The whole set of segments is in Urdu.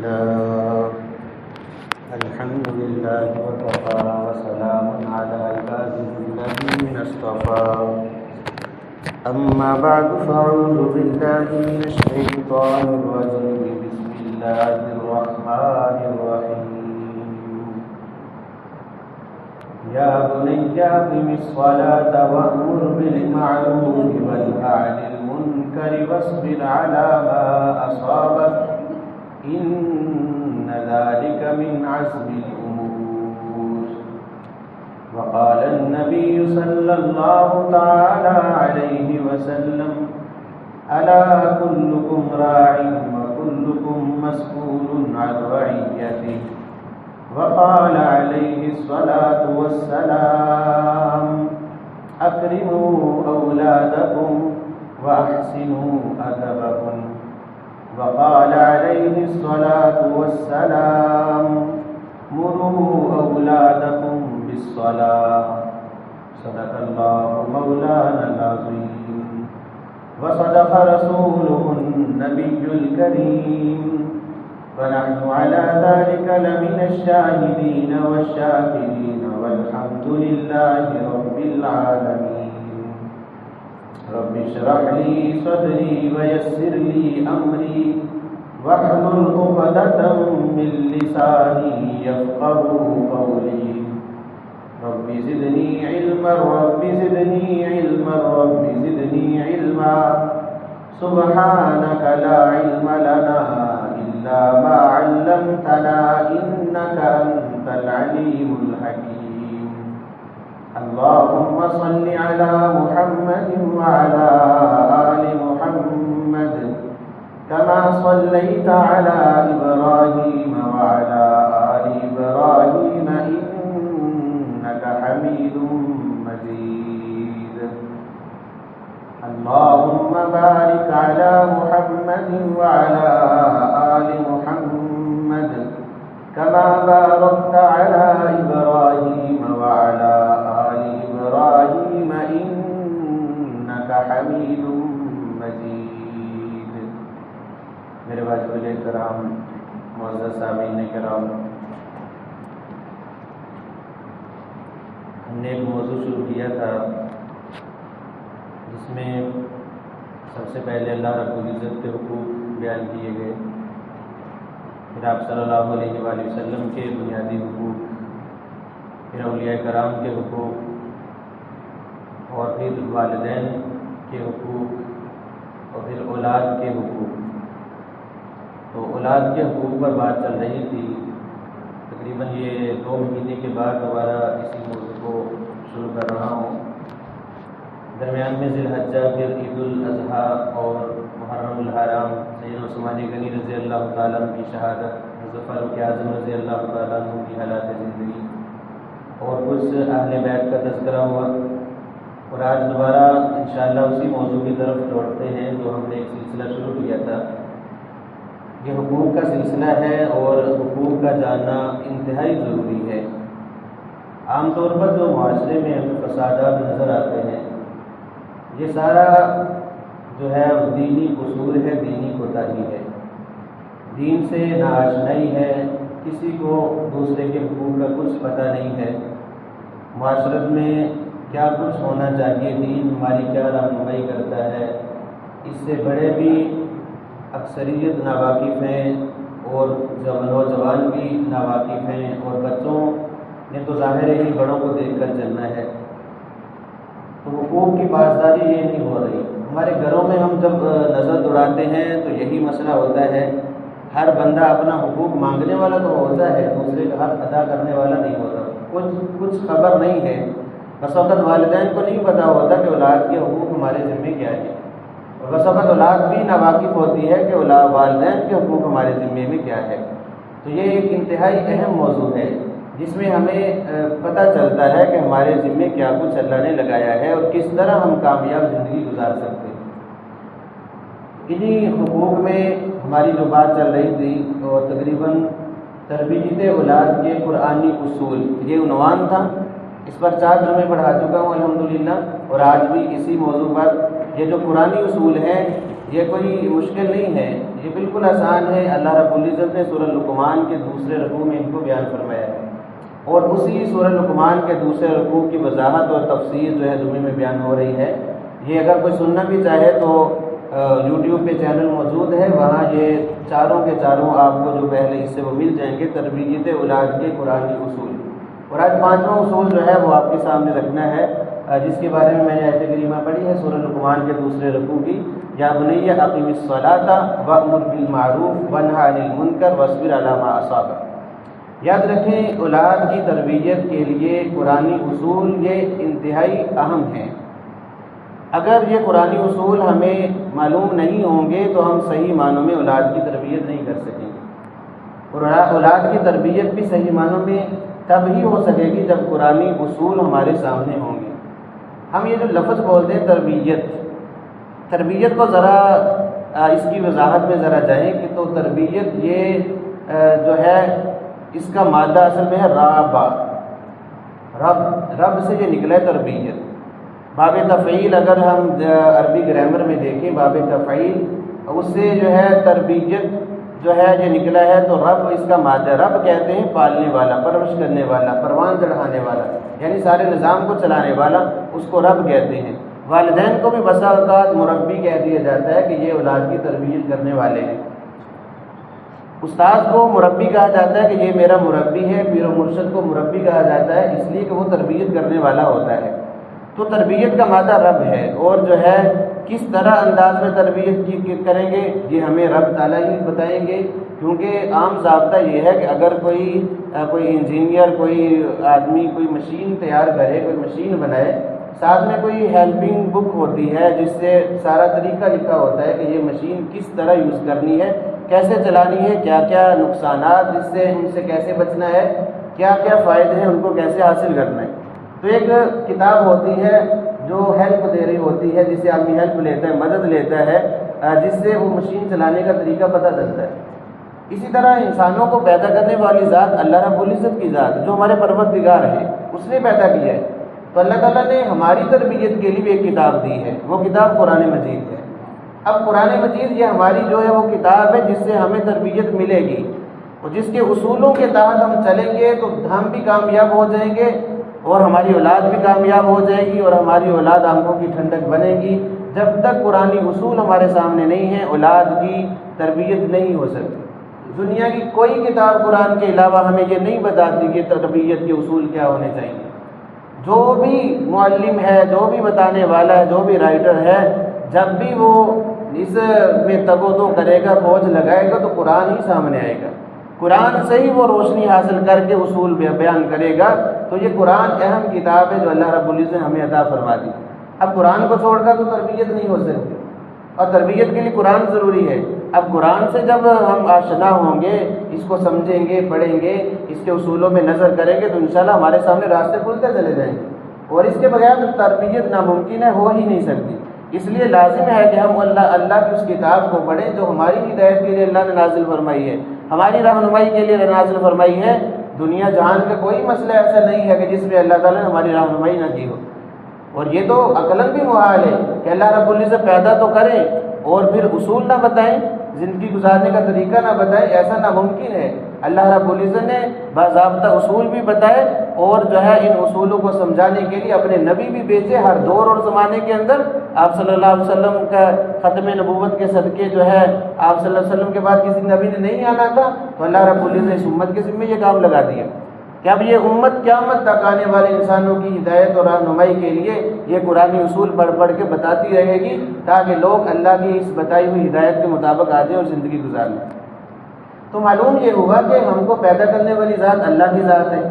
لله الحمد لله وكفى وسلام على عباده الذين اصطفى أما بعد فأعوذ بالله من الشيطان الرجيم بسم الله الرحمن الرحيم يا بني أقم الصلاة وأمر بالمعروف وانه عن المنكر واصبر على ما أصابك إن ذلك من عزم الأمور. وقال النبي صلى الله تعالى عليه وسلم ألا كلكم راع وكلكم مسؤول عن رعيته. وقال عليه الصلاة والسلام أكرموا أولادكم وأحسنوا أدبهم. وقال عليه الصلاة والسلام مروا أولادكم بالصلاة. صدق الله مولانا العظيم وصدق رسوله النبي الكريم ونحن على ذلك لمن الشاهدين والشاكرين والحمد لله رب العالمين. رب اشرح لي صدري ويسر لي أمري واحلل عقدة من لساني يفقهوا قولي. رب زدني علما رب زدني علما رب زدني علما سبحانك لا علم لنا إلا ما علمتنا إنك أنت العليم الحكيم. اللهم صل على محمد وعلى آل محمد كما صليت على إبراهيم وعلى آل إبراهيم إنك حميد مجيد. اللهم بارك على محمد وعلى آل محمد كما باركت على إبراهيم وعلى آل إبراهيم إنك حميد مجيد. میرے واجب کرام معزز سامعین کرام، ہم نے ایک موضوع شروع کیا تھا جس میں سب سے پہلے اللہ رب العزت کے حقوق بیان کیے گئے، پھر آپ صلی اللہ علیہ وآلہ وسلم کے بنیادی حقوق، پھر اولیاء کرام کے حقوق، اور پھر والدین کے حقوق، اور پھر اولاد کے حقوق. تو اولاد کے حقوق پر بات چل رہی تھی. تقریباً یہ 2 مہینے کے بعد دوبارہ اسی موضوع کو شروع کر رہا ہوں. درمیان میں ذی الحجہ، پھر عید الاضحیٰ اور محرم الحرام، سیدنا عثمان غنی رضی اللہ تعالیٰ عنہ کی شہادت، حضرت فاروق اعظم رضی اللہ تعالیٰ عنہ کی حالات زندگی، اور کچھ اہل بیت کا تذکرہ ہوا. اور آج دوبارہ انشاءاللہ اسی موضوع کی طرف لوٹتے ہیں جو ہم نے ایک سلسلہ شروع کیا تھا. یہ حقوق کا سلسلہ ہے اور حقوق کا جاننا انتہائی ضروری ہے. عام طور پر جو معاشرے میں ہمیں فسادات نظر آتے ہیں، یہ سارا جو ہے دینی قصور ہے، دینی کوتاہی ہے، دین سے ناآشنائی ہے، کسی کو دوسرے کے حقوق کا کچھ پتہ نہیں ہے. معاشرت میں کیا کچھ ہونا چاہیے، دین ہماری کیا رہنمائی کرتا ہے، اس سے بڑے بھی اکثریت ناواقف ہیں اور جب نوجوان بھی ناواقف ہیں، اور بچوں نے تو ظاہر ہے ہی بڑوں کو دیکھ کر چلنا ہے. تو حقوق کی پاسداری یہ نہیں ہو رہی. ہمارے گھروں میں ہم جب نظر دوڑاتے ہیں تو یہی مسئلہ ہوتا ہے، ہر بندہ اپنا حقوق مانگنے والا تو ہوتا ہے، دوسرے کا حق ادا کرنے والا نہیں ہوتا. کچھ خبر نہیں ہے. بس وقت والدین کو نہیں پتہ ہوتا کہ اولاد کے حقوق ہمارے ذمے کیا ہے، اور بس وقت اولاد بھی ناواقف ہوتی ہے کہ والدین کے حقوق ہمارے ذمے میں کیا ہے. تو یہ ایک انتہائی اہم موضوع ہے جس میں ہمیں پتہ چلتا ہے کہ ہمارے ذمے کیا کچھ اللہ نے لگایا ہے اور کس طرح ہم کامیاب زندگی گزار سکتے ہیں. انہی حقوق میں ہماری جو بات چل رہی تھی، اور تقریباً تربیت اولاد کے قرآنی اصول، یہ عنوان تھا. اس پر 4 جمعے پڑھا چکا ہوں الحمدللہ، اور آج بھی اسی موضوع پر یہ جو قرآنی اصول ہیں یہ کوئی مشکل نہیں ہے، یہ بالکل آسان ہے۔ اللہ رب العزت نے سورہ لقمان کے دوسرے رکوع میں ان کو بیان فرمایا ہے، اور اسی سورہ لقمان کے دوسرے رکوع کی وضاحت اور تفسیر جو ہے ضمن میں بیان ہو رہی ہے۔ یہ اگر کوئی سننا بھی چاہے تو یوٹیوب پہ چینل موجود ہے، وہاں یہ چاروں کے چاروں آپ کو جو پہلے حصے وہ مل جائیں گے، تربیت اولاد کے قرآنی اصول۔ اور آج پانچواں اصول جو ہے وہ آپ کے سامنے رکھنا ہے، جس کے بارے میں نے آیت کریمہ پڑھی ہے سورہ لقمان کے دوسرے رکوع کی، یا بنی اقم الصلاۃ وامر بالمعروف وانہی عن المنکر واصبر علی ما اصابک۔ یاد رکھیں اولاد کی تربیت کے لیے قرآنی اصول یہ انتہائی اہم ہیں۔ اگر یہ قرآنی اصول ہمیں معلوم نہیں ہوں گے تو ہم صحیح معنوں میں اولاد کی تربیت نہیں کر سکیں گے، اور اولاد کی تربیت بھی صحیح معنوں میں تب ہی ہو سکے گی جب قرآنی اصول ہمارے سامنے ہوں گے۔ ہم یہ جو لفظ بولتے ہیں تربیت کو ذرا اس کی وضاحت میں ذرا جائیں کہ تو تربیت یہ جو ہے اس کا مادہ اصل میں ہے رابا، رب سے یہ نکلا ہے تربیت۔ باب تفعیل اگر ہم عربی گرامر میں دیکھیں، باب تفعیل اس سے جو ہے تربیت جو ہے یہ نکلا ہے، تو رب اس کا مادہ، رب کہتے ہیں پالنے والا، پرورش کرنے والا، پروان چڑھانے والا، یعنی سارے نظام کو چلانے والا، اس کو رب کہتے ہیں۔ والدین کو بھی بسا اوقات مربی کہہ دیا جاتا ہے کہ یہ اولاد کی تربیت کرنے والے ہیں۔ استاد کو مربی کہا جاتا ہے کہ یہ میرا مربی ہے، پیر و مرشد کو مربی کہا جاتا ہے اس لیے کہ وہ تربیت کرنے والا ہوتا ہے۔ تو تربیت کا مادہ رب ہے، اور جو ہے کس طرح انداز میں تربیت کریں گے یہ ہمیں رب تعالیٰ ہی بتائیں گے، کیونکہ عام ضابطہ یہ ہے کہ اگر کوئی انجینئر، کوئی آدمی کوئی مشین تیار کرے، کوئی مشین بنائے، ساتھ میں کوئی ہیلپنگ بک ہوتی ہے جس سے سارا طریقہ لکھا ہوتا ہے کہ یہ مشین کس طرح یوز کرنی ہے، کیسے چلانی ہے، کیا کیا نقصانات اس سے، ان سے کیسے بچنا ہے، کیا کیا فائدے ہیں، ان کو کیسے حاصل کرنا ہے۔ تو ایک کتاب ہوتی ہے جو ہیلپ دے رہی ہوتی ہے، جس سے آدمی ہیلپ لیتا ہے، مدد لیتا ہے، جس سے وہ مشین چلانے کا طریقہ پتہ چلتا ہے۔ اسی طرح انسانوں کو پیدا کرنے والی ذات اللہ رب العزت کی ذات جو ہمارے پروردگار ہے، اس نے پیدا کیا ہے۔ تو اللہ تعالیٰ نے ہماری تربیت کے لیے بھی ایک کتاب دی ہے، وہ کتاب قرآن مجید ہے۔ اب قرآن مجید یہ ہماری جو ہے وہ کتاب ہے جس سے ہمیں تربیت ملے گی، اور جس کے اصولوں کے تحت ہم چلیں گے تو ہم بھی کامیاب ہو جائیں گے، اور ہماری اولاد بھی کامیاب ہو جائے گی، اور ہماری اولاد آنکھوں کی ٹھنڈک بنے گی۔ جب تک قرآنی اصول ہمارے سامنے نہیں ہیں اولاد کی تربیت نہیں ہو سکتی۔ دنیا کی کوئی کتاب قرآن کے علاوہ ہمیں یہ نہیں بتاتی کہ تربیت کے اصول کیا ہونے چاہیے۔ جو بھی معلم ہے، جو بھی بتانے والا ہے، جو بھی رائٹر ہے، جب بھی وہ اس میں تگ و دو کرے گا، بوجھ لگائے گا، تو قرآن ہی سامنے آئے گا۔ قرآن سے ہی وہ روشنی حاصل کر کے اصول بیان کرے گا۔ تو یہ قرآن اہم کتاب ہے جو اللہ رب العزت نے ہمیں عطا فرما دی۔ اب قرآن کو چھوڑ کر تو تربیت نہیں ہو سکتی، اور تربیت کے لیے قرآن ضروری ہے۔ اب قرآن سے جب ہم آشنا ہوں گے، اس کو سمجھیں گے، پڑھیں گے، اس کے اصولوں میں نظر کریں گے، تو انشاءاللہ ہمارے سامنے راستے کھلتے چلے جائیں گے، اور اس کے بغیر تربیت ناممکن ہے، ہو ہی نہیں سکتی۔ اس لیے لازم ہے کہ ہم اللہ کی اس کتاب کو پڑھیں جو ہماری ہدایت کے لیے اللہ نے نازل فرمائی ہے، ہماری رہنمائی کے لیے نازل فرمائی ہے۔ دنیا جہان کا کوئی مسئلہ ایسا نہیں ہے کہ جس میں اللہ تعالیٰ نے ہماری رہنمائی نہ کی ہو، اور یہ تو عقلاً بھی محال ہے کہ اللہ رب العزت پیدا تو کریں اور پھر اصول نہ بتائیں، زندگی گزارنے کا طریقہ نہ بتائیں، ایسا ناممکن ہے۔ اللہ رب العزت نے باضابطہ اصول بھی بتائے، اور جو ہے ان اصولوں کو سمجھانے کے لیے اپنے نبی بھی بھیجے ہر دور اور زمانے کے اندر۔ آپ صلی اللہ علیہ وسلم کا ختم نبوت کے صدقے جو ہے آپ صلی اللہ علیہ وسلم کے بعد کسی نبی نے نہیں آنا تھا، تو اللہ رب العزت نے اس امت کے ذمہ یہ کام لگا دیا کہ اب یہ امت قیامت تک آنے والے انسانوں کی ہدایت اور رہنمائی کے لیے یہ قرآنی اصول پڑھ پڑھ کے بتاتی رہے گی، تاکہ لوگ اللہ کی اس بتائی ہوئی ہدایت کے مطابق آ جائیں اور زندگی گزار لیں۔ تو معلوم یہ ہوا کہ ہم کو پیدا کرنے والی ذات اللہ کی ذات ہے،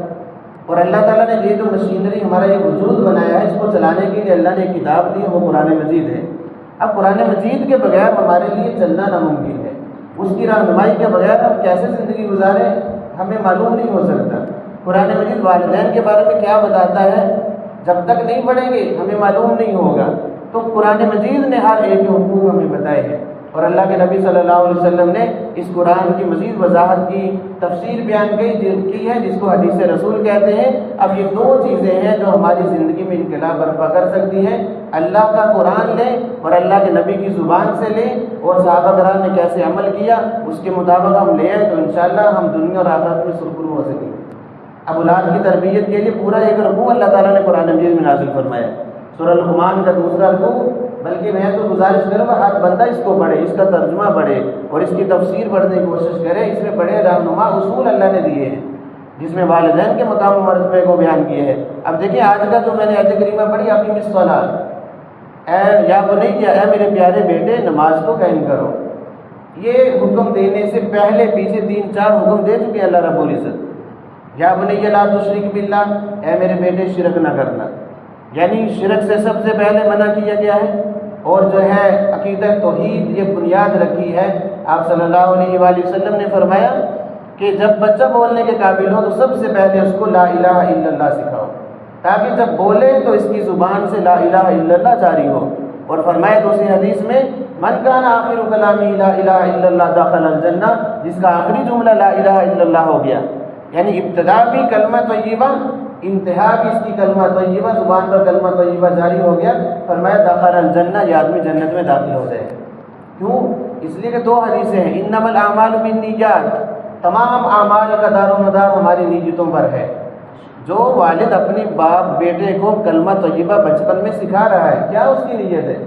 اور اللہ تعالیٰ نے یہ جو مشینری ہمارا یہ وجود بنایا ہے، اس کو چلانے کے لیے اللہ نے ایک کتاب دی ہے، وہ قرآن مجید ہے۔ اب قرآن مجید کے بغیر ہمارے لیے چلنا ناممکن ہے، اس کی رہنمائی کے بغیر ہم کیسے زندگی گزاریں ہمیں معلوم نہیں ہو سکتا۔ قرآن مجید والدین کے بارے میں کیا بتاتا ہے، جب تک نہیں پڑھیں گے ہمیں معلوم نہیں ہوگا۔ تو قرآن مجید نے ہر ایک حقوق ہمیں بتائے ہیں اور اللہ کے نبی صلی اللہ علیہ وسلم نے اس قرآن کی مزید وضاحت کی، تفسیر بیان کی ہے، جس کو حدیث رسول کہتے ہیں۔ اب یہ دو چیزیں ہیں جو ہماری زندگی میں انقلاب برپا کر سکتی ہیں، اللہ کا قرآن لیں اور اللہ کے نبی کی زبان سے لیں، اور صحابہ کرام نے کیسے عمل کیا اس کے مطابق ہم لیں تو انشاءاللہ ہم دنیا اور آخرت میں سرخرو ہو سکیں گے۔ اب اولاد کی تربیت کے لیے پورا ایک رکوع اللہ تعالیٰ نے قرآن مجید میں نازل فرمایا، سورہ لقمان کا دوسرا رکوع۔ بلکہ میں تو گزارش کروں گا ہر بندہ اس کو پڑھے، اس کا ترجمہ پڑھے اور اس کی تفسیر پڑھنے کی کوشش کرے۔ اس میں بڑے رہنما اصول اللہ نے دیے ہیں جس میں والدین کے مقام و مرتبے کو بیان کیے ہیں۔ اب دیکھیں آج کا جو میں نے آیت کریمہ پڑھی، اقیم الصلاۃ، اے یا بنی، اے میرے پیارے بیٹے نماز کو قائم کرو، یہ حکم دینے سے پہلے پیچھے 3-4 حکم دے چکے اللہ رب العزت۔ یا بنی لا تشرک باللہ، اے میرے بیٹے شرک نہ کرنا، یعنی شرک سے سب سے پہلے منع کیا گیا ہے۔ اور جو ہے عقیدہ توحید یہ بنیاد رکھی ہے۔ آپ صلی اللہ علیہ وآلہ وسلم نے فرمایا کہ جب بچہ بولنے کے قابل ہو تو سب سے پہلے اس کو لا الہ الا اللہ سکھاؤ، تاکہ جب بولے تو اس کی زبان سے لا الہ الا اللہ جاری ہو۔ اور فرمایا دوسری حدیث میں من کان آخر کلامہ لا الہ الا اللہ دخل الجنہ، جس کا آخری جملہ لا الہ الا اللہ ہو گیا، یعنی ابتدا بھی کلمہ طیبہ، انتہا بھی اس کی کلمہ طیبہ، زبان پر کلمہ طیبہ جاری ہو گیا، فرمایا دخل الجنہ، یہ آدمی جنت میں داخل ہو جائے۔ کیوں؟ اس لیے کہ 2 حدیثیں ہیں، انما الاعمال بالنیات، تمام اعمال کا دار و مدار ہماری نیتوں پر ہے۔ جو والد اپنے باپ بیٹے کو کلمہ طیبہ بچپن میں سکھا رہا ہے، کیا اس کی نیت ہے؟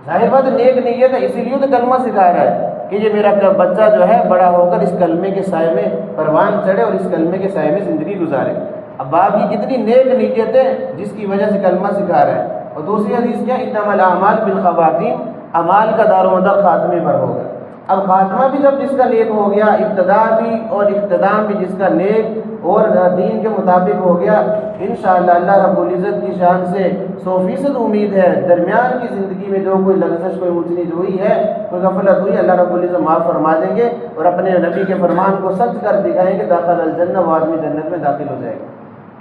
ظاہر بات نیک نیت ہے، اسی لیے تو کلمہ سکھا رہا ہے کہ یہ میرا بچہ جو ہے بڑا ہو کر اس کلمے کے سائے میں پروان چڑھے اور اس کلمے کے سائے میں زندگی گزارے۔ اب باپ کی کتنی نیک نیت ہے جس کی وجہ سے کلمہ سکھا رہا ہے۔ اور دوسری حدیث کیا، انما الاعمال بالخواتیم، اعمال کا دار و مدار خاتمے پر ہوگا۔ اب خاتمہ بھی جب جس کا نیک ہو گیا، ابتدا بھی اور اختتام بھی جس کا نیک اور دین کے مطابق ہو گیا، انشاءاللہ اللہ رب العزت کی شان سے 100% امید ہے درمیان کی زندگی میں جو کوئی لغزش، کوئی اونچ نیچ ہوئی ہے، کوئی غفلت ہوئی، اللہ رب العزت معاف فرما دیں گے اور اپنے نبی کے فرمان کو سچ کر دکھائیں گے، داخل الجنہ، وہ آدمی جنت میں داخل ہو جائے گا۔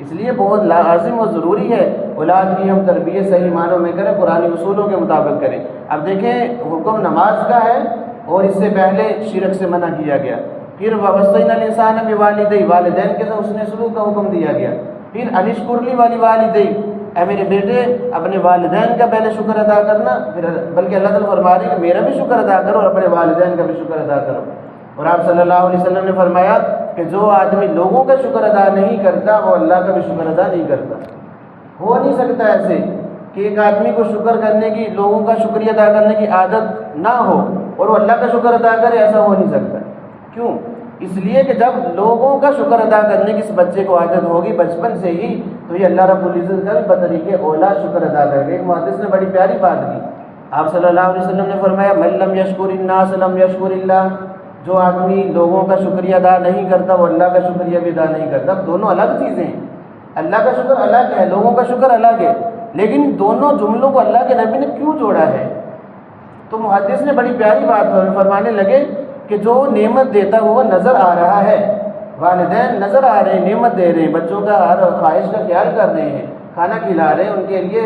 اس لیے بہت لازم اور ضروری ہے اولاد کی ہم تربیت صحیح معنوں میں کریں، قرآنی اصولوں کے مطابق کریں۔ اب دیکھیں حکم نماز کا ہے اور اس سے پہلے شرک سے منع کیا گیا، پھر وَوَصَّيْنَا الْإِنسَانَ بِوَالِدَيْهِ، والدین کے ساتھ حسن سلوک کا حکم دیا گیا، پھر أَنِ اشْكُرْ لِي وَلِوَالِدَيْكَ، اے میرے بیٹے اپنے والدین کا پہلے شکر ادا کرنا، پھر بلکہ اللہ تعالیٰ فرما رہے ہیں کہ میرا بھی شکر ادا کرو اور اپنے والدین کا بھی شکر ادا کرو۔ اور آپ صلی اللہ علیہ وسلم نے فرمایا کہ جو آدمی لوگوں کا شکر ادا نہیں کرتا وہ اللہ کا بھی شکر ادا نہیں کرتا۔ ہو نہیں سکتا ایسے کہ ایک آدمی کو شکر کرنے کی، لوگوں کا شکریہ ادا کرنے کی عادت نہ ہو اور وہ اللہ کا شکر ادا کرے، ایسا ہو نہیں سکتا۔ کیوں؟ اس لیے کہ جب لوگوں کا شکر ادا کرنے کی اس بچے کو عادت ہوگی بچپن سے ہی تو یہ اللہ رب العزت کا بطریقے اولا شکر ادا کرے گا۔ ایک محدث نے بڑی پیاری بات کی، آپ صلی اللہ علیہ وسلم نے فرمایا من لم یشکر الناس لم یشکر اللہ، جو آدمی لوگوں کا شکریہ ادا نہیں کرتا وہ اللہ کا شکریہ بھی ادا نہیں کرتا۔ دونوں الگ چیزیں ہیں، اللہ کا شکر الگ ہے، لوگوں کا شکر الگ ہے، لیکن دونوں جملوں کو اللہ کے نبی نے کیوں جوڑا ہے؟ تو محدث نے بڑی پیاری بات فرمانے لگے کہ جو نعمت دیتا ہوا نظر آ رہا ہے، والدین نظر آ رہے ہیں، نعمت دے رہے ہیں، بچوں کا ہر خواہش کا خیال کر رہے ہیں، کھانا کھلا رہے ہیں، ان کے لیے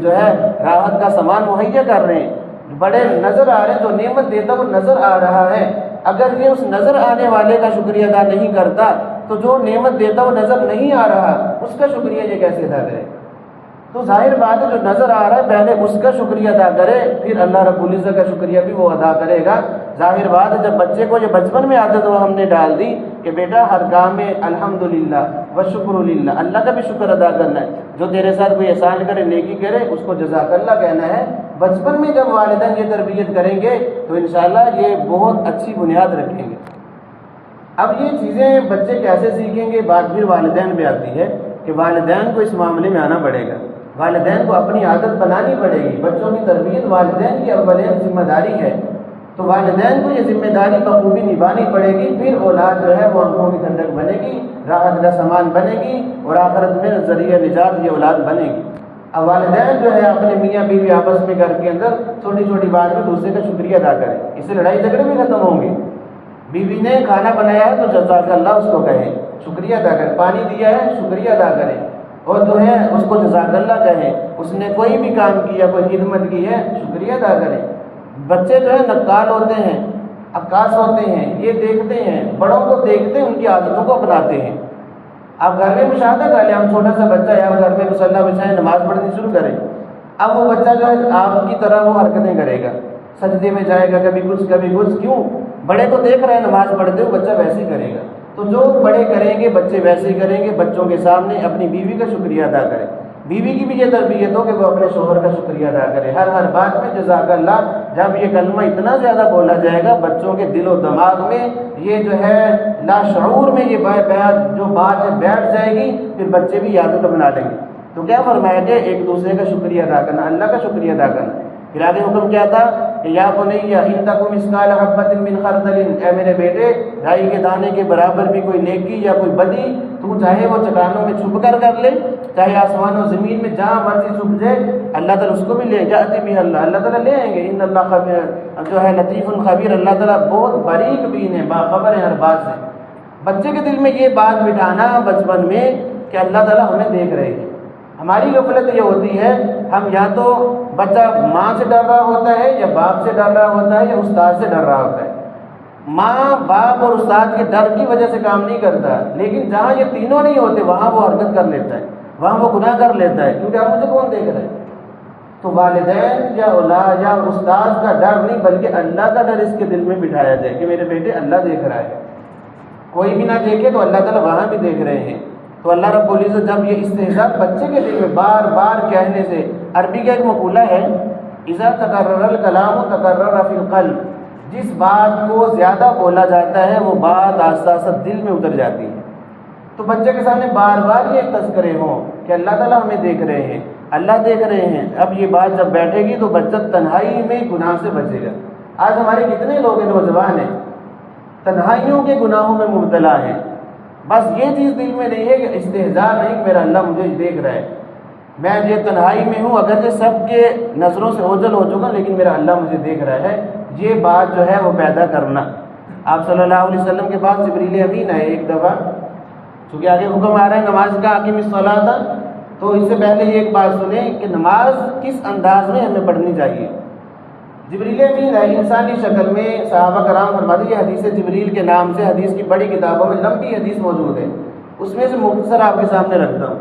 جو ہے راحت کا سامان مہیا کر رہے ہیں، بڑے نظر آ رہے ہیں، جو نعمت دیتا وہ نظر آ رہا ہے، اگر یہ اس نظر آنے والے کا شکریہ ادا نہیں کرتا تو جو نعمت دیتا وہ نظر نہیں آ رہا اس کا شکریہ یہ کیسے ادا کرے؟ تو ظاہر بات ہے جو نظر آ رہا ہے پہلے اس کا شکریہ ادا کرے، پھر اللہ رب العزت کا شکریہ بھی وہ ادا کرے گا۔ ظاہر بات ہے جب بچے کو یہ بچپن میں عادت ہم نے ڈال دی کہ بیٹا ہر کام میں الحمدللہ والشکر للہ، اللہ کا بھی شکر ادا کرنا ہے، جو تیرے ساتھ کوئی احسان کرے نیکی کرے اس کو جزاک اللہ کہنا ہے، بچپن میں جب والدین یہ تربیت کریں گے تو انشاءاللہ یہ بہت اچھی بنیاد رکھیں گے۔ اب یہ چیزیں بچے کیسے سیکھیں گے؟ بات پھر والدین پہ آتی ہے کہ والدین کو اس معاملے میں آنا پڑے گا، والدین کو اپنی عادت بنانی پڑے گی، بچوں کی تربیت والدین کی اولین ذمہ داری ہے، تو والدین کو یہ ذمہ داری بخوبی نبھانی پڑے گی، پھر اولاد جو ہے وہ آنکھوں کی ٹھنڈک بنے گی، راحت کا سامان بنے گی اور آخرت میں ذریعہ نجات یہ اولاد بنے گی۔ اب والدین جو ہے اپنے میاں بیوی آپس میں گھر کے اندر چھوٹی چھوٹی بات میں دوسرے کا شکریہ ادا کریں، اس سے لڑائی جھگڑے بھی ختم ہوں گے۔ بیوی نے کھانا بنایا ہے تو جزاک اللہ اس کو کہیں، شکریہ ادا کریں، پانی دیا ہے شکریہ ادا کریں، اور جو ہے اس کو جزاک اللہ کہیں، اس نے کوئی بھی کام کیا، کوئی خدمت کی ہے شکریہ ادا کریں۔ بچے جو ہے نقال ہوتے ہیں، عکاس ہوتے ہیں، یہ دیکھتے ہیں، بڑوں کو دیکھتے ہیں، ان کی عادتوں کو اپناتے ہیں۔ آپ گھر میں مشاہدہ کر لیں، ہم چھوٹا سا بچہ ہے، آپ گھر میں مصلی بچھائیں، نماز پڑھنی شروع کریں، اب وہ بچہ جو ہے آپ کی طرح وہ حرکتیں کرے گا، سجدے میں جائے گا، کبھی کچھ، کیوں؟ بڑے کو دیکھ رہے ہیں نماز پڑھتے ہوئے، بچہ ویسے ہی کرے گا۔ تو جو بڑے کریں گے بچے ویسے ہی کریں گے۔ بچوں کے سامنے اپنی بیوی کا شکریہ ادا کریں، بیوی کی بھی یہ تربیت ہو کہ وہ اپنے شوہر کا شکریہ ادا کرے، ہر بات میں جزاک اللہ۔ جب یہ کلمہ اتنا زیادہ بولا جائے گا بچوں کے دل و دماغ میں یہ جو ہے لاشعور میں یہ جو بات ہے بیٹھ جائے گی، پھر بچے بھی عادت بنا لیں گے۔ تو کیا فرمایا کہ ایک دوسرے کا شکریہ ادا کرنا، اللہ کا شکریہ ادا کرنا۔ پھر آگے حکم کیا تھا کہ یا بنی ان تکم مثقال حبۃ من خردل، اے میرے بیٹے رائی کے دانے کے برابر بھی کوئی نیکی یا کوئی بدی تو چاہے وہ چٹانوں میں چھپ کر لے، چاہے آسمان و زمین میں جہاں مرضی چھپ جائے، اللہ تعالیٰ اس کو بھی لے جاتی بھی اللہ تعالیٰ لے آئیں گے۔ ان اللہ خبیر جو ہے لطیف خبیر، اللہ تعالیٰ بہت باریک بین ہے، باخبر ہے ہر بات سے۔ بچے کے دل میں یہ بات بٹھانا بچپن میں کہ اللہ تعالیٰ ہمیں دیکھ رہے ہیں۔ ہماری غفلت یہ ہوتی ہے، ہم یا تو بچہ ماں سے ڈر رہا ہوتا ہے، یا باپ سے ڈر رہا ہوتا ہے، یا استاد سے ڈر رہا ہوتا ہے۔ ماں باپ اور استاد کے ڈر کی وجہ سے کام نہیں کرتا، لیکن جہاں یہ تینوں نہیں ہوتے وہاں وہ حرکت کر لیتا ہے، وہاں وہ گناہ کر لیتا ہے، کیونکہ اب مجھے کون دیکھ رہا ہے۔ تو والدین یا اولاد یا استاد کا ڈر نہیں بلکہ اللہ کا ڈر اس کے دل میں بٹھایا جائے کہ میرے بیٹے اللہ دیکھ رہا ہے، کوئی بھی نہ دیکھے تو اللہ تعالیٰ وہاں بھی دیکھ رہے ہیں۔ تو اللہ رب العزت جب یہ استحضاء بچے کے دل میں بار بار کہنے سے، عربی کا ایک مقولہ ہے اذا تکرر الکلام تکرر فی القلب، جس بات کو زیادہ بولا جاتا ہے وہ بات آہستہ آہستہ دل میں اتر جاتی ہے۔ تو بچے کے سامنے بار بار یہ تذکرے ہوں کہ اللہ تعالیٰ ہمیں دیکھ رہے ہیں، اللہ دیکھ رہے ہیں، اب یہ بات جب بیٹھے گی تو بچہ تنہائی میں گناہ سے بچے گا۔ آج ہمارے کتنے لوگ نوجوان ہیں تنہائیوں کے گناہوں میں مبتلا ہیں، بس یہ چیز دل میں نہیں ہے کہ استحضاء نہیں کہ میرا اللہ مجھے دیکھ رہا ہے، میں یہ تنہائی میں ہوں، اگرچہ سب کے نظروں سے اوجھل ہو چکا لیکن میرا اللہ مجھے دیکھ رہا ہے، یہ بات جو ہے وہ پیدا کرنا۔ آپ صلی اللہ علیہ وسلم کے پاس جبریل امین آئے ایک دفعہ، چونکہ آگے حکم آ رہا ہے نماز کا، اقیم الصلاۃ، تو اس سے پہلے یہ ایک بات سنیں کہ نماز کس انداز میں ہمیں پڑھنی چاہیے۔ جبریل امین آئے انسانی شکل میں، صحابہ کرام فرماتے ہیں، یہ حدیث جبریل کے نام سے حدیث کی بڑی کتابوں میں لمبی حدیث موجود ہے، اس میں سے مختصر آپ کے سامنے رکھتا ہوں۔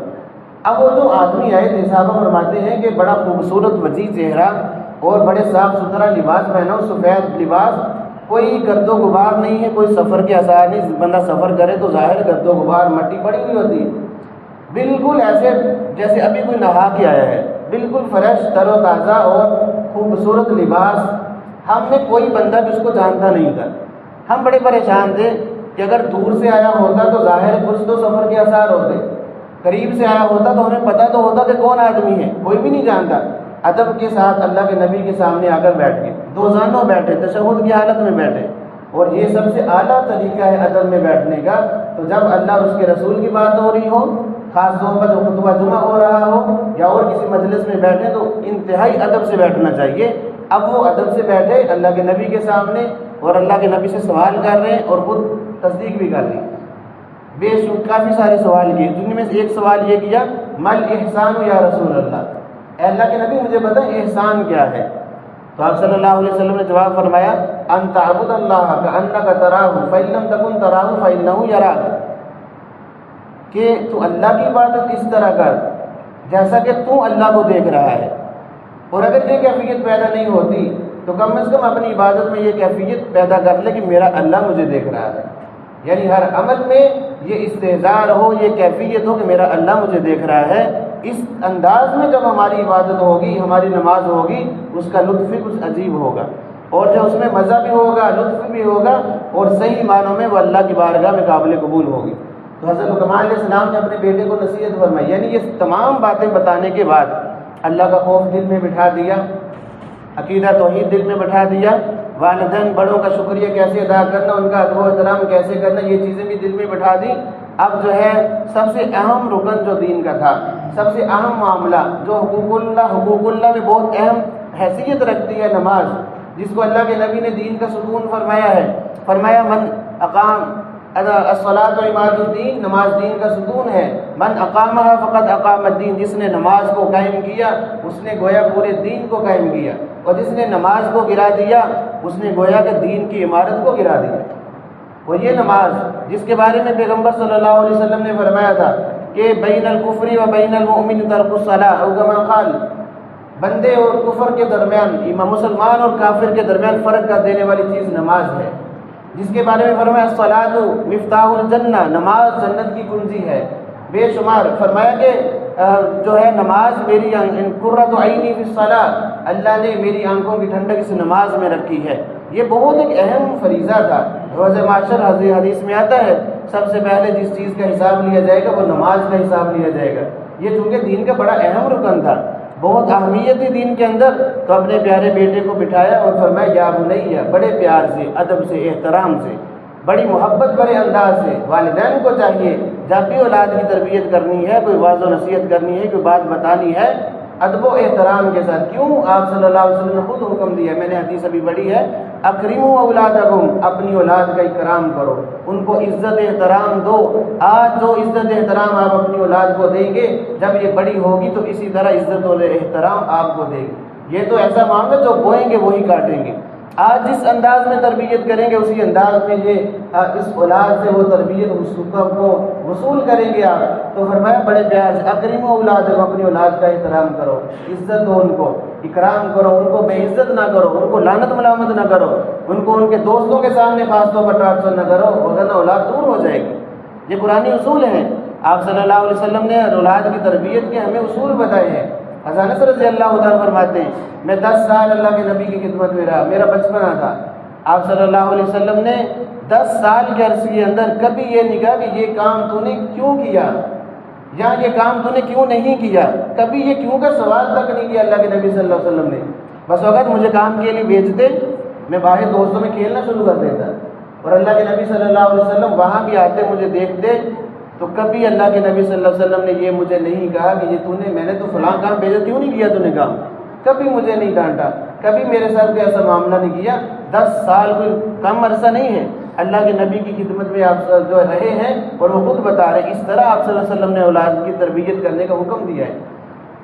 اب وہ جو آدمی آئے تھے، صحابہ فرماتے ہیں کہ بڑا خوبصورت وسیع چہرہ اور بڑے صاف ستھرا لباس پہنا، سفید لباس، کوئی گرد و غبار نہیں ہے، کوئی سفر کے آثار نہیں، بندہ سفر کرے تو ظاہر گرد و غبار مٹی پڑی ہوئی ہوتی ہے، بالکل ایسے جیسے ابھی کوئی نہا کے آیا ہے، بالکل فریش تر و تازہ اور خوبصورت لباس۔ ہم میں کوئی بندہ بھی اس کو جانتا نہیں تھا، ہم بڑے پریشان تھے کہ اگر دور سے آیا ہوتا تو ظاہر کچھ تو سفر کے آثار ہوتے، قریب سے آیا ہوتا تو ہمیں پتہ تو ہوتا کہ کون آدمی ہے، کوئی بھی نہیں جانتا۔ ادب کے ساتھ اللہ کے نبی کے سامنے آ کر بیٹھ گئے، دو زانوں بیٹھے، تشہد کی حالت میں بیٹھے، اور یہ سب سے اعلیٰ طریقہ ہے ادب میں بیٹھنے کا۔ تو جب اللہ اور اس کے رسول کی بات ہو رہی ہو، خاص طور پر خطبہ جمعہ ہو رہا ہو یا اور کسی مجلس میں بیٹھے تو انتہائی ادب سے بیٹھنا چاہیے۔ اب وہ ادب سے بیٹھے اللہ کے نبی کے سامنے اور اللہ کے نبی سے سوال کر رہے ہیں اور خود تصدیق بھی کر رہی ہیں، بے شک کافی سارے سوال کیے، جن میں سے ایک سوال یہ کیا، مل احسان یا رسول اللہ، اے اللہ کے نبی مجھے بتائیں احسان کیا ہے؟ تو آپ صلی اللہ علیہ وسلم نے جواب فرمایا، ان تعبد اللہ کأنک تراہ فإن لم تکن تراہ فإنہ یراک، کہ تو اللہ کی عبادت اس طرح کر جیسا کہ تو اللہ کو دیکھ رہا ہے، اور اگر یہ کیفیت پیدا نہیں ہوتی تو کم از کم اپنی عبادت میں یہ کیفیت پیدا کر لے کہ میرا اللہ مجھے دیکھ رہا ہے، یعنی ہر عمل میں یہ استحضار ہو، یہ کیفیت ہو کہ میرا اللہ مجھے دیکھ رہا ہے۔ اس انداز میں جب ہماری عبادت ہوگی، ہماری نماز ہوگی، اس کا لطف بھی کچھ عجیب ہوگا، اور جو اس میں مزہ بھی ہوگا، لطف بھی ہوگا، اور صحیح معنوں میں وہ اللہ کی بارگاہ میں قابل قبول ہوگی۔ تو حضرت لقمان علیہ السلام نے اپنے بیٹے کو نصیحت فرمائی، یعنی یہ تمام باتیں بتانے کے بعد اللہ کا خوف دل میں بٹھا دیا، عقیدہ توحید دل میں بٹھا دیا، والدین بڑوں کا شکریہ کیسے ادا کرنا، ان کا ادب و احترام کیسے کرنا، یہ چیزیں بھی دل میں بٹھا دی۔ اب جو ہے سب سے اہم رکن جو دین کا تھا، سب سے اہم معاملہ جو حقوق اللہ میں بہت اہم حیثیت رکھتی ہے، نماز، جس کو اللہ کے نبی نے دین کا ستون فرمایا ہے، فرمایا من اقام الصلاۃ عماد الدین، نماز دین کا ستون ہے، من اقامها فقد اقام الدین، جس نے نماز کو قائم کیا اس نے گویا پورے دین کو قائم کیا۔ اور جس نے نماز کو گرا دیا اس نے گویا کہ دین کی عمارت کو گرا دیا۔ اور یہ نماز جس کے بارے میں پیغمبر صلی اللہ علیہ وسلم نے فرمایا تھا کہ بین الکفر و بین المؤمن ترک الصلاۃ، او کما قال، بندے اور کفر کے درمیان، مسلمان اور کافر کے درمیان فرق کر دینے والی چیز نماز ہے، جس کے بارے میں فرمایا الصلاۃ مفتاح الجنہ، نماز جنت کی کنجی ہے۔ بے شمار فرمایا کہ جو ہے نماز میری قرۃ عینی فی الصلاۃ، اللہ نے میری آنکھوں کی ٹھنڈک اس نماز میں رکھی ہے۔ یہ بہت ایک اہم فریضہ تھا۔ روز معاشر حدیث میں آتا ہے سب سے پہلے جس چیز کا حساب لیا جائے گا وہ نماز کا حساب لیا جائے گا۔ یہ چونکہ دین کا بڑا اہم رکن تھا، بہت اہمیت تھی دین کے اندر، تو اپنے پیارے بیٹے کو بٹھایا اور فرمایا یا بنیہ، بڑے پیار سے، ادب سے، احترام سے، بڑی محبت بڑے انداز سے۔ والدین کو چاہیے جب بھی اولاد کی تربیت کرنی ہے، کوئی واضح نصیحت کرنی ہے، کوئی بات بتانی ہے، ادب و احترام کے ساتھ۔ کیوں؟ آپ صلی اللہ علیہ وسلم نے خود حکم دیا، میں نے حدیث ابھی پڑھی ہے، اکرموا اولادکم، اپنی اولاد کا اکرام کرو، ان کو عزت احترام دو۔ آج جو عزت احترام آپ اپنی اولاد کو دیں گے، جب یہ بڑی ہوگی تو اسی طرح عزت اور احترام آپ کو دے گی۔ یہ تو ایسا معاملہ جو بوئیں گے وہی کاٹیں گے۔ آج جس انداز میں تربیت کریں گے اسی انداز میں یہ اس اولاد سے وہ تربیت کو وصول کریں گے آپ۔ تو فرمایا بڑے پیار سے اکرموا اولادکم، اپنی اولاد کا احترام کرو، عزت دو، ان کو اکرام کرو، ان کو بے عزت نہ کرو، ان کو لعنت ملامت نہ کرو، ان کو ان کے دوستوں کے سامنے خاص طور پر ٹارچر نہ کرو، ورنہ اولاد دور ہو جائے گی۔ یہ قرآنی اصول ہیں، آپ صلی اللہ علیہ وسلم نے اولاد کی تربیت کے ہمیں اصول بتائے ہیں۔ حضرت انس رضی اللہ تعالیٰ فرماتے ہیں میں 10 سال اللہ کے نبی کی خدمت میں رہا، میرا بچپنا تھا، آپ صلی اللہ علیہ وسلم نے 10 سال کے عرصے کے اندر کبھی یہ نہیں کہا کہ یہ کام تو نے کیوں کیا یا یہ کام تو نے کیوں نہیں کیا، کبھی یہ کیوں کا سوال تک نہیں کیا اللہ کے نبی صلی اللہ علیہ وسلم نے۔ بس وقت مجھے کام کے لیے بھیجتے، میں باہر دوستوں میں کھیلنا شروع کر دیتا، اور اللہ کے نبی صلی اللہ علیہ وسلم وہاں بھی آتے مجھے دیکھتے، تو کبھی اللہ کے نبی صلی اللہ علیہ وسلم نے یہ مجھے نہیں کہا کہ یہ میں نے تو فلاں کام بھیجا، کیوں نہیں کیا تو نے کام، کبھی مجھے نہیں ڈانٹا، کبھی میرے ساتھ بھی ایسا معاملہ نہیں کیا۔ 10 سال کوئی کم عرصہ نہیں ہے، اللہ کے نبی کی خدمت میں آپ جو رہے ہیں، اور وہ خود بتا رہے اس طرح آپ صلی اللہ علیہ وسلم نے اولاد کی تربیت کرنے کا حکم دیا ہے۔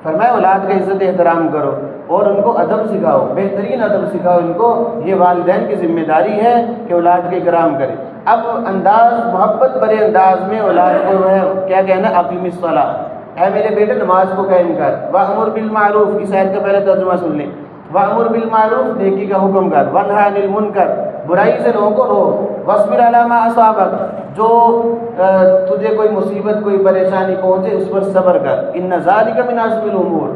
فرمایا اولاد کا عزت احترام کرو اور ان کو ادب سکھاؤ، بہترین ادب سکھاؤ ان کو، یہ والدین کی ذمہ داری ہے کہ اولاد کے اکرام کرے۔ اب انداز محبت بڑے انداز میں اولاد کو ہے کیا کہنا، اقیم الصلاۃ، اے میرے بیٹے نماز کو قائم کر، وامر بالمعروف، اس آیت کا پہلے ترجمہ سن لیں، وامر بالمعروف، نیکی کا حکم کر، ونہی عن المنکر، برائی سے لوگوں کو روک، واصبر علی ما اصابک، جو تجھے کوئی مصیبت کوئی پریشانی پہنچے اس پر صبر کر، ان ذالک من عزم الامور،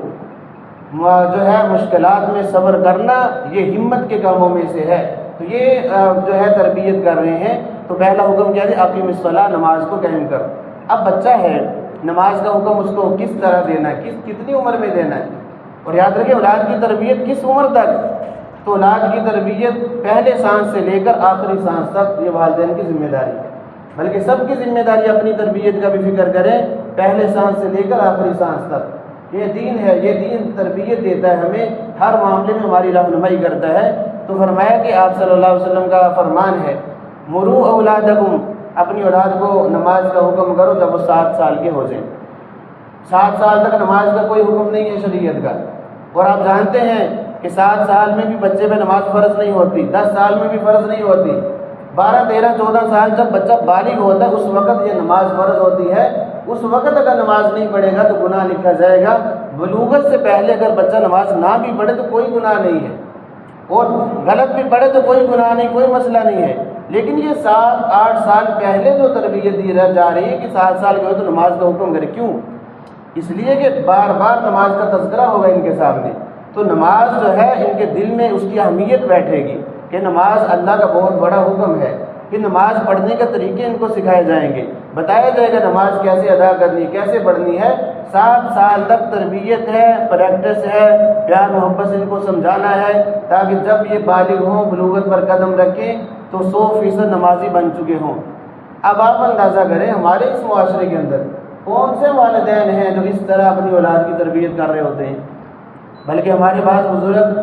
جو ہے مشکلات میں صبر کرنا یہ ہمت کے کاموں میں سے ہے۔ تو یہ جو ہے تربیت کر رہے ہیں، تو پہلا حکم کیا ہے، اقیم الصلاۃ، نماز کو قائم کر۔ اب بچہ ہے، نماز کا حکم اس کو کس طرح دینا ہے، کتنی عمر میں دینا ہے، اور یاد رکھیں اولاد کی تربیت کس عمر تک، تو اولاد کی تربیت پہلے سانس سے لے کر آخری سانس تک یہ والدین کی ذمہ داری ہے، بلکہ سب کی ذمہ داری اپنی تربیت کا بھی فکر کریں، پہلے سانس سے لے کر آخری سانس تک۔ یہ دین ہے، یہ دین تربیت دیتا ہے ہمیں، ہر معاملے میں ہماری رہنمائی کرتا ہے۔ تو فرمایا کہ آپ صلی اللہ علیہ وسلم کا فرمان ہے، مروا اولادکم، اپنی اولاد کو نماز کا حکم کرو جب وہ 7 سال کے ہو جائیں۔ 7 سال تک نماز کا کوئی حکم نہیں ہے شریعت کا، اور آپ جانتے ہیں کہ 7 سال میں بھی بچے پہ نماز فرض نہیں ہوتی، 10 سال میں بھی فرض نہیں ہوتی، 12 13 14 سال جب بچہ بالغ ہوتا ہے اس وقت یہ نماز فرض ہوتی ہے۔ اس وقت اگر نماز نہیں پڑھے گا تو گناہ لکھا جائے گا۔ بلوغت سے پہلے اگر بچہ نماز نہ بھی پڑھے تو کوئی گناہ نہیں ہے، اور غلط بھی پڑھے تو کوئی گناہ نہیں، کوئی مسئلہ نہیں ہے۔ لیکن یہ 7 8 سال پہلے جو تربیت دی جا رہی ہے کہ 7 سال کے ہو تو نماز کا حکم کرے، کیوں؟ اس لیے کہ بار بار نماز کا تذکرہ ہوگا ان کے سامنے، تو نماز جو ہے ان کے دل میں اس کی اہمیت بیٹھے گی کہ نماز اللہ کا بہت بڑا حکم ہے۔ پھر نماز پڑھنے کے طریقے ان کو سکھائے جائیں گے، بتایا جائے گا نماز کیسے ادا کرنی، کیسے پڑھنی ہے۔ 7 سال تک تربیت ہے، پریکٹس ہے، پیار محبت سے ان کو سمجھانا ہے، تاکہ جب یہ بالغ ہوں، بلوغت پر قدم رکھیں تو 100% نمازی بن چکے ہوں۔ اب آپ اندازہ کریں ہمارے اس معاشرے کے اندر کون سے والدین ہیں جو اس طرح اپنی اولاد کی تربیت کر رہے ہوتے ہیں؟ بلکہ ہمارے بعض بزرگ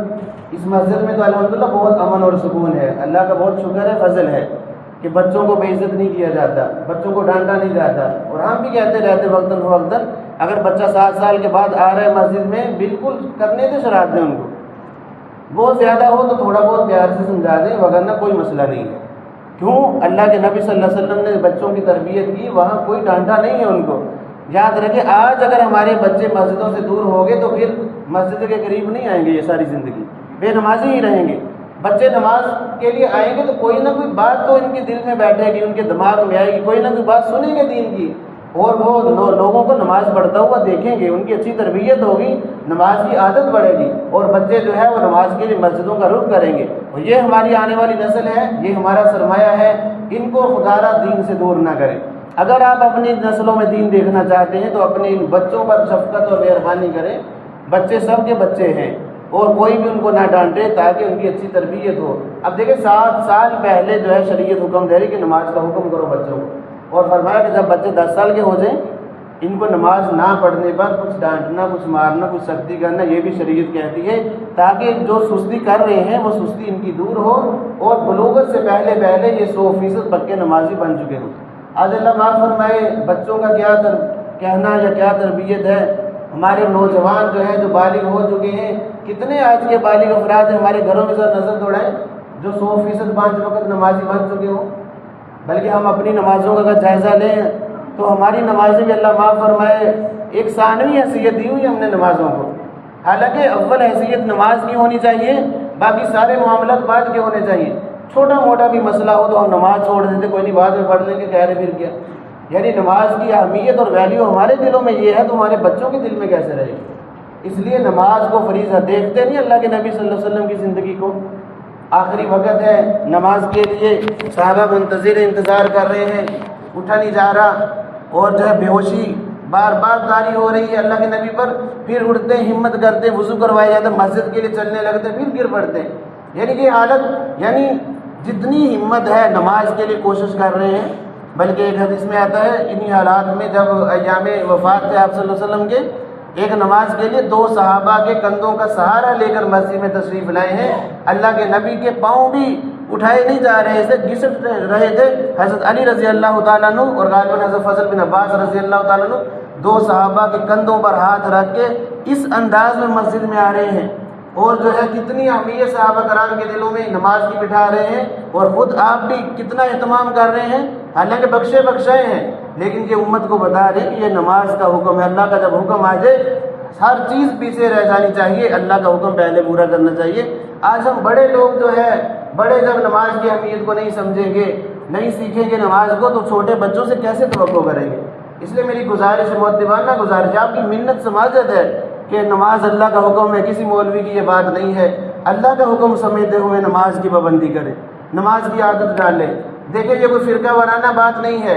اس مسجد میں تو الحمدللہ بہت امن اور سکون ہے، اللہ کا بہت شکر ہے، فضل ہے کہ بچوں کو بے عزت نہیں کیا جاتا، بچوں کو ڈانٹا نہیں جاتا، اور ہم بھی کہتے رہتے وقتاً فوقتاً اگر بچہ 7 سال کے بعد آ رہا ہے مسجد میں، بالکل کرنے دے شرارتیں ان کو، بہت زیادہ ہو تو تھوڑا بہت پیار سے سمجھا دیں، وگرنہ کوئی مسئلہ نہیں ہے۔ کیوں؟ اللہ کے نبی صلی اللہ علیہ وسلم نے بچوں کی تربیت کی، وہاں کوئی ڈانٹا نہیں ہے ان کو۔ یاد رکھیں، آج اگر ہمارے بچے مسجدوں سے دور ہو گئے تو پھر مسجد کے قریب نہیں آئیں گے، یہ ساری زندگی بے نمازی ہی رہیں گے۔ بچے نماز کے لیے آئیں گے تو کوئی نہ کوئی بات تو ان کے دل میں بیٹھے گی، ان کے دماغ میں آئے گی، کوئی نہ کوئی بات سنیں گے دین کی، اور وہ لوگوں کو نماز پڑھتا ہوا دیکھیں گے، ان کی اچھی تربیت ہوگی، نماز کی عادت بڑھے گی، اور بچے جو ہے وہ نماز کے لیے مسجدوں کا رخ کریں گے۔ اور یہ ہماری آنے والی نسل ہے، یہ ہمارا سرمایہ ہے، ان کو خدا را دین سے دور نہ کریں۔ اگر آپ اپنی نسلوں میں دین دیکھنا چاہتے ہیں تو اپنے بچوں پر شفقت اور مہربانی کریں۔ بچے سب کے بچے ہیں، اور کوئی بھی ان کو نہ ڈانٹے تاکہ ان کی اچھی تربیت ہو۔ اب دیکھیں 7 سال پہلے جو ہے شریعت حکم دے رہی کہ نماز کا حکم کرو بچوں کو، اور فرمایا کہ جب بچے 10 سال کے ہو جائیں ان کو نماز نہ پڑھنے پر کچھ ڈانٹنا، کچھ مارنا، کچھ سختی کرنا، یہ بھی شریعت کہتی ہے تاکہ جو سستی کر رہے ہیں وہ سستی ان کی دور ہو، اور بلوغت سے پہلے پہلے یہ 100% پکے نمازی بن چکے ہوں۔ آج اللہ معاف فرمائے، بچوں کا کیا کہنا یا کیا تربیت ہے۔ ہمارے نوجوان جو ہیں، جو بالغ ہو چکے ہیں، کتنے آج کے بالغ افراد ہیں ہمارے گھروں میں، سر نظر دوڑائیں، جو 100% 5 وقت نمازی بن چکے ہوں۔ بلکہ ہم اپنی نمازوں کا اگر جائزہ لیں تو ہماری نمازیں بھی اللہ معاف فرمائے ایک ثانوی حیثیت دی ہوئی ہم نے نمازوں کو، حالانکہ اول حیثیت نماز کی ہونی چاہیے، باقی سارے معاملات بعد کے ہونے چاہیے۔ چھوٹا موٹا بھی مسئلہ ہو تو ہم نماز چھوڑ دیتے، کوئی نہیں بعد میں پڑھ لیں گے، کہہ رہے پھر کیا۔ یعنی نماز کی اہمیت اور ویلیو ہمارے دلوں میں یہ ہے تو ہمارے بچوں کے دل میں کیسے رہے گی؟ اس لیے نماز کو فریضہ دیکھتے نہیں اللہ کے نبی صلی اللہ علیہ وسلم کی زندگی کو۔ آخری وقت ہے نماز کے لیے، صحابہ منتظر انتظار کر رہے ہیں، اٹھا نہیں جا رہا، اور جو ہے بے ہوشی بار بار طاری ہو رہی ہے اللہ کے نبی پر، پھر اٹھتے ہمت کرتے، وضو کروائے جاتے، مسجد کے لیے چلنے لگتے، پھر گر پڑتے۔ یعنی کہ حالت، یعنی جتنی ہمت ہے نماز کے لیے کوشش کر رہے ہیں۔ بلکہ ایک حدیث میں آتا ہے انہی حالات میں جب ایام وفات تھے آپ صلی اللہ علیہ وسلم کے، ایک نماز کے لیے 2 صحابہ کے کندھوں کا سہارا لے کر مسجد میں تشریف لائے ہیں، اللہ کے نبی کے پاؤں بھی اٹھائے نہیں جا رہے تھے، گھسٹ رہے تھے۔ حضرت علی رضی اللہ تعالیٰ عنہ اور غالباً حضرت فضل بن عباس رضی اللہ تعالیٰ عنہ 2 صحابہ کے کندھوں پر ہاتھ رکھ کے اس انداز میں مسجد میں آ رہے ہیں، اور جو ہے کتنی اہمیت صحابہ کرام کے دلوں میں نماز کی بٹھا رہے ہیں، اور خود آپ بھی کتنا اہتمام کر رہے ہیں، حالانکہ بخشے بخشائے ہیں، لیکن یہ امت کو بتا رہے کہ یہ نماز کا حکم ہے۔ اللہ کا جب حکم آ جائے ہر چیز پیچھے رہ جانی چاہیے، اللہ کا حکم پہلے پورا کرنا چاہیے۔ آج ہم بڑے لوگ جو ہے، بڑے جب نماز کی اہمیت کو نہیں سمجھیں گے، نہیں سیکھیں گے نماز کو، تو چھوٹے بچوں سے کیسے توقع کریں گے؟ اس لیے میری گزارش ہے، مؤدبانہ گزارش، آپ کی منت سماجت ہے کہ نماز اللہ کا حکم ہے، کسی مولوی کی یہ بات نہیں ہے۔ اللہ کا حکم سمجھتے ہوئے نماز کی پابندی کریں، نماز کی عادت ڈالیں۔ دیکھیں یہ کوئی فرقہ وارانہ بات نہیں ہے،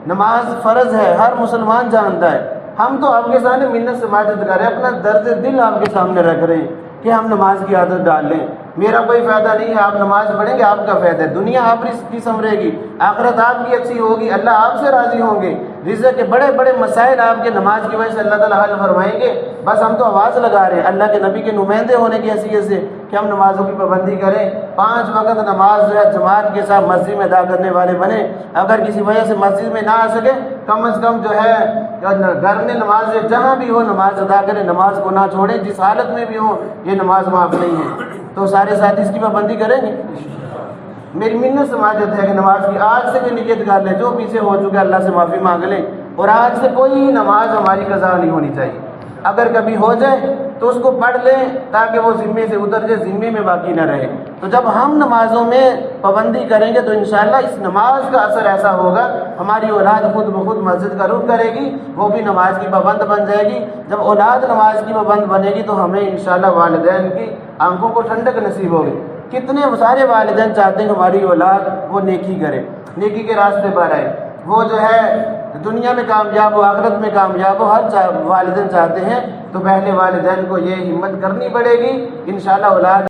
نماز فرض ہے، ہر مسلمان جانتا ہے۔ ہم تو آپ کے سامنے منت سماجت کر رہے ہیں، اپنا درد دل آپ کے سامنے رکھ رہے ہیں کہ ہم نماز کی عادت ڈال لیں۔ میرا کوئی فائدہ نہیں ہے، آپ نماز پڑھیں گے، آپ کا فائدہ ہے، دنیا آپ کی سنورے گی، آخرت آپ کی اچھی ہوگی، اللہ آپ سے راضی ہوں گے، رزق کے بڑے بڑے مسائل آپ کے نماز کی وجہ سے اللہ تعالیٰ حل فرمائیں گے۔ بس ہم تو آواز لگا رہے ہیں اللہ کے نبی کے نمائندے ہونے کی حیثیت سے کہ ہم نمازوں کی پابندی کریں، 5 وقت نماز جو ہے جماعت کے ساتھ مسجد میں ادا کرنے والے بنے۔ اگر کسی وجہ سے مسجد میں نہ آ سکے، کم از کم جو ہے گھر میں نماز جہاں بھی ہو نماز ادا کریں، نماز کو نہ چھوڑیں، جس حالت میں بھی ہو، یہ نماز معاف نہیں ہے۔ تو سارے ساتھ اس کی پابندی کریں گے۔ میری منت سماجت ہے کہ نماز کی آج سے بھی نیت کر لیں، جو پیچھے ہو چکے اللہ سے معافی مانگ لیں، اور آج سے کوئی نماز ہماری قضا نہیں ہونی چاہیے۔ اگر کبھی ہو جائے تو اس کو پڑھ لیں تاکہ وہ ذمے سے اتر جائے، ذمے میں باقی نہ رہے۔ تو جب ہم نمازوں میں پابندی کریں گے تو انشاءاللہ اس نماز کا اثر ایسا ہوگا، ہماری اولاد خود بخود مسجد کا رخ کرے گی، وہ بھی نماز کی پابند بن جائے گی۔ جب اولاد نماز کی پابند بنے گی تو ہمیں انشاءاللہ والدین کی آنکھوں کو ٹھنڈک نصیب ہوگی۔ کتنے سارے والدین چاہتے ہیں کہ ہماری اولاد وہ نیکی کرے، نیکی کے راستے پر آئے، وہ جو ہے دنیا میں کامیاب ہو، آخرت میں کامیاب ہو، ہر والدین چاہتے ہیں۔ تو پہلے والدین کو یہ ہمت کرنی پڑے گی، انشاءاللہ اولاد